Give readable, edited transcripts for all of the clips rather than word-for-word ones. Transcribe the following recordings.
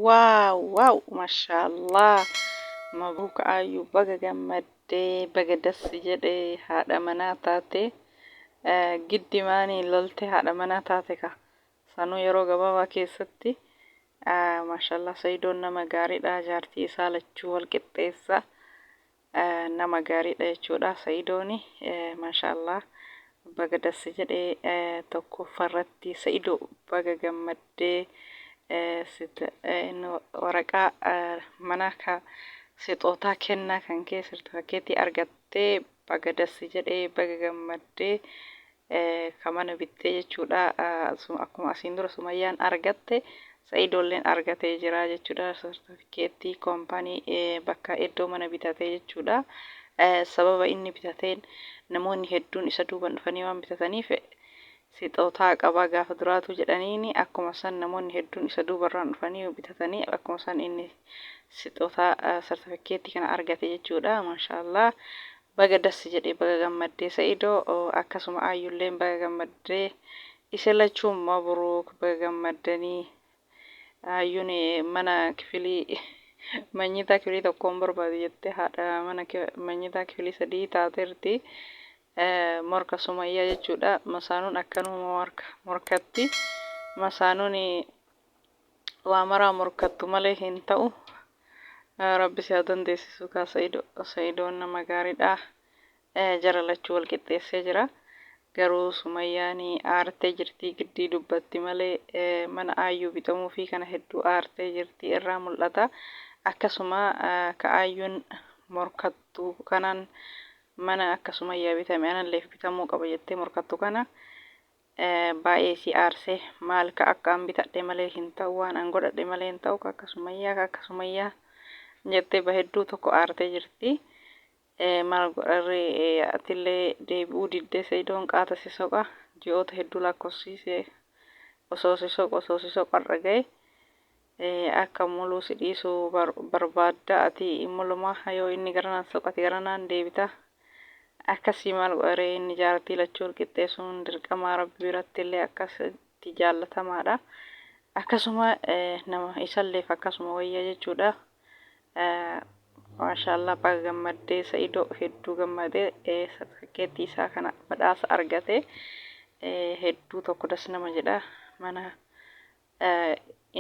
واو واو ما شاء الله. مبروك أيو بقى جمدي بقى دس جدي هذا مناتاتي جدي ماني لولتي هذا مناتاتك سانو يرو بابا كيستي ما شاء الله سيدون نما غاري دا جارتي سالة جوال كتيسا نما غاري دا جودا سيدوني ما شاء الله بقى دس جدي توكو فرتي سيدو بقى جمدي ست إنه ورقة مناكا sixootaa kennaa kan kee sirtifikeetii argattee baga dassi jedhee baga gammaddee kan mana bittee jechuudha. Akkuma asiin dura Sumayyaan argatte Sa'idoolleen argatee jira jechuudha. Sirtifikeetii koompanii bakka iddoo mana bitatee jechuudha. Sababa inni bitateen namoonni hedduun isa duuban dhufanii waan bitataniif sixootaa qabaa gaafa duraatu jedhaniini akkuma san namoonni hedduun isa duubarraan dhufanii bitatanii akkuma san inni sixootaa sartifikeetii kana argate jechuudha. Maashaallah baga dassi jedhee baga gammaddee Sa'idoo akkasuma Aayyulleen baga gammaddee isin lachuun mabruuk baga gammaddanii. Aayyuun mana kifilii manyitaa kifilii tokkoon barbaadu jettee haadha mana manyitaa kifilii sadii taateerti. Morka Sumayyaa jechuudha. Masaanuun akkanuma morkatti masaanuun waa maraa morkattu malee hin ta'u. Rabbi si haa dandeessisu kaa Sa'idoon nama gaariidha. Jara lachuu wal qixxeessee jira. Garuu Sumayyaan aartee jirti giddii dubbatti malee mana Aayyuu bitamuu fi kana hedduu aartee jirti irraa mul'ata. Akkasuma ka Aayyuun morkattu kanaan mana akka Sumayyaa bitame anallee bitamuu qaba jettee morkattu kana baay'ee si aarsee maal ka akka an bitadhe malee hin ta'u waan an godhadhe malee hin ta'u akka Sumayyaa jettee bahedduu tokko aartee jirti. Maal godharree atillee deebi'uu diddee Sa'idoon qaata si soqa ji'oota hedduu lakkoofsiisee osoo si soqa irra ga'e akka muluu si dhiisuu barbaadda ati mulumaa yoo inni garanaan soqate garanaan deebita. Akkasii maal godharree inni jaartii lachuu qixxeessuun dirqama Rabbi biratti illee akkasitti jaallatamaadha. Akkasuma nama isalleef akkasuma wayya jechuudha. Maashaallah baga gammaddee Sa'idoo hedduu gammadee sartifikeetii isaa kana badhaasa argate hedduu tokko das nama jedha. Mana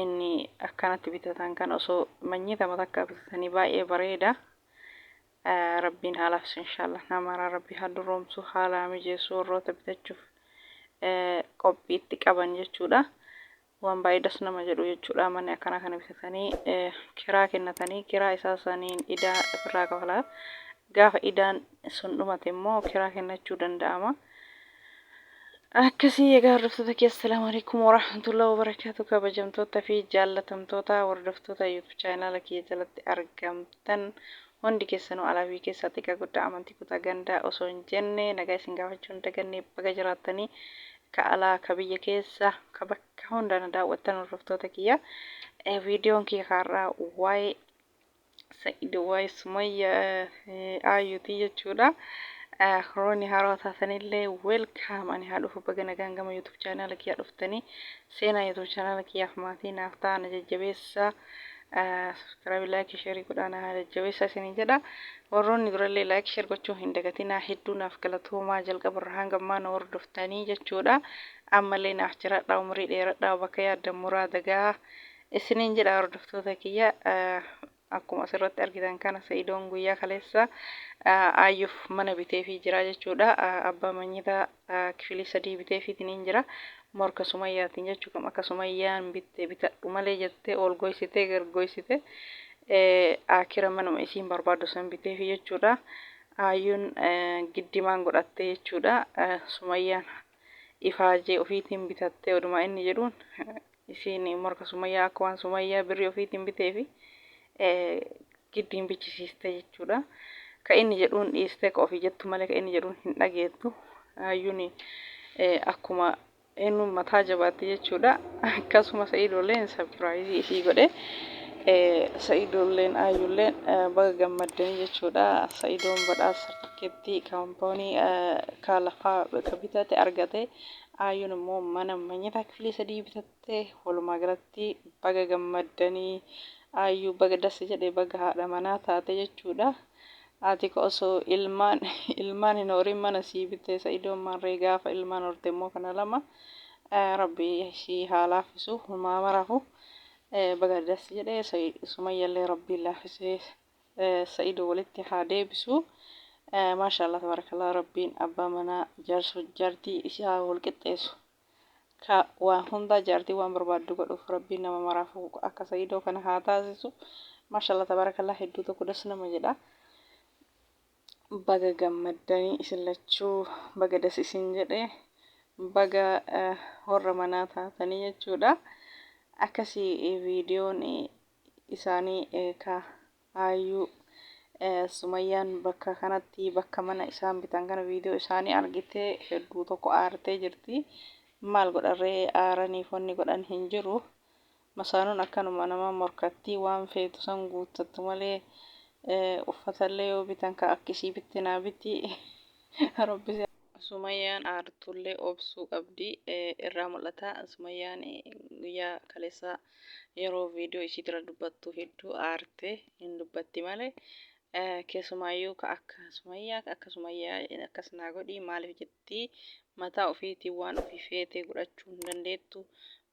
inni akkanatti bitatan kan osoo manyita takka bitatanii baay'ee bareeda. Rabbiin haalaaf inshaallah namaraa Rabbi haa duroomsu haala mijeessu warroota bitachuuf qophiitti qaban jechuudha. Waan baay'ee das nama jedhu jechuudha. Manni akkana kana bitatanii kiraa kennatanii kiraa isaa saniin idaa irraa kafalaa. Gaafa idaan sun dhumate immoo kiraa kennachuu danda'ama. Akkasii egaa hordoftoota keessa salaamu alaikum warahmatullahi wabarakaatu kabajamtoota fi jaallatamtoota hordoftoota YouTube chaanala kiyya jalatti argamtan hundi keessanuu alaa fi keessatti egaa guddaa amantii kutaa gandaa osoo hin jenne nagaa isin gaafachuu hin dagannee baga jiraattanii ka alaa ka biyya keessa ka bakka hundaan daawwattan hordoftoota kiyya. Viidiyoon kiyya kaarraa waa'ee Sa'idoo waa'ee Sumayyaa Aayyuutii jechuudha. Rooni haroo taatanillee welcome ani haa dhufu baga nagaan gama YouTube chaanala kiyya dhuftanii seenaa YouTube chaanala kiyyaaf maatii naaf ta'an jajjabeessa. Subscribe like share godhaan haa jajjabeessa isin jedha. Warroonni durallee like share gochuun hin dagatinaa hedduu naaf galatoomaa jalqaba irraa hanga ammaa na hordoftanii jechuudha. Ammallee naaf jiradhaa umurii dheeradhaa bakka yaaddan muraada gahaa isiniin jedha hordoftoota kiyya. Akkuma asirratti argitan kana Sa'idoon guyyaa kaleessa Aayyuuf mana biteefii jira jechuudha. Abbaa manyitaa kifilii sadii biteefiitiin jira. Morka Sumayyaatiin jechuudha. Akka Sumayyaan bitadhu malee jettee ol goysitee gar goysite akira manuma isiin barbaaddu san biteefi jechuudha. Aayyuun giddimaan godhatte jechuudha. Sumayyaan ifaajee ofiitiin bitattee oduma inni jedhuun isiin morka Sumayyaa akka waan Sumayyaa birrii ofiitiin biteefi giddiin bichisiiste jechuudha. Ka inni jedhuun dhiistee ka ofii jettu malee ka inni jedhuun hin dhageettu. Aayyuun akkuma inni mataa jabaatti jechuudha. Akkasuma Sa'idoolleen surprise isii godhe. Sa'idoolleen Aayyuulleen baga gammaddanii jechuudha. Sa'idoon badhaasa sartifikeetii kaampaanii ka lafaa ka bitate argate. Aayuun immoo mana manyataa kifilee sadii bitattee walumaa galatti baga gammaddanii aayyuu baga dassi jedhee baga haadha manaa taate jechuudha. Ati osoo ilmaan hin horiin mana sii bitee Sa'idoon maarree gaafa ilmaan horte immoo kana lama rabbi ishii haa laaffisu humaa marafu baga dassi jedhee Sumayyallee rabbi laaffisee Sa'idoo walitti haa deebisu. Maashaallah tabarakallah rabbiin abbaa manaa jaartii isaa wal qixxeessu. Ka waan hunda jaartii waan barbaaddu godhuuf rabbiin nama maraafu akka Sa'idoo kana haa taasisu. Maashaallah tabarakallah hedduu tokko das nama jedha. Baga gammaddanii isin lachuu baga das isin jedhee baga horra manaa taatanii jechuudha. Akkasii viidiyoon isaanii ka aayyuu Sumayyaan bakka kanatti bakka mana isaan bitan kana viidiyoo isaanii argitee hedduu tokko aartee jirti. Maal godharree aaraniif wanni godhan hin jiru. Masaanuun akkanuma nama morkattii waan feetu san guuttattu malee uffatallee yoo bitan ka akkisii bitti naa bitti rabbisi. Sumayyaan aartullee obsuu qabdi irraa mul'ata. Sumayyaan guyyaa kaleessaa yeroo viidiyoo isii dura dubbattu hedduu aarte hin dubbatti malee. Keessumaayyuu ka akka Sumayyaa akkas naa godhi maaliif jetti mataa ofiitii waan ofii feetee godhachuu hin dandeettu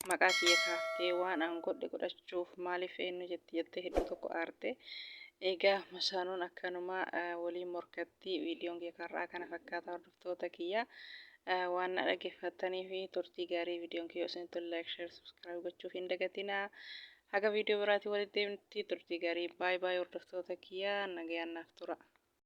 maqaa kiyya kaaftee waan an godhe godhachuuf maaliif eenyu jettee hedduu tokko aarte. Egaa masaanuun akkanumaa waliin morkatti viidiyoon kee karraa kana fakkaata hordoftoota kiyya waan na dhaggeeffattanii fi turtii gaarii viidiyoon kee osoo hin like share subscribe gochuuf hin dagatinaa. Haga viidiyoo biraatii walitti deemnutti turtii gaarii baay'ee hordoftoota kiyya nagayaan naaf tura.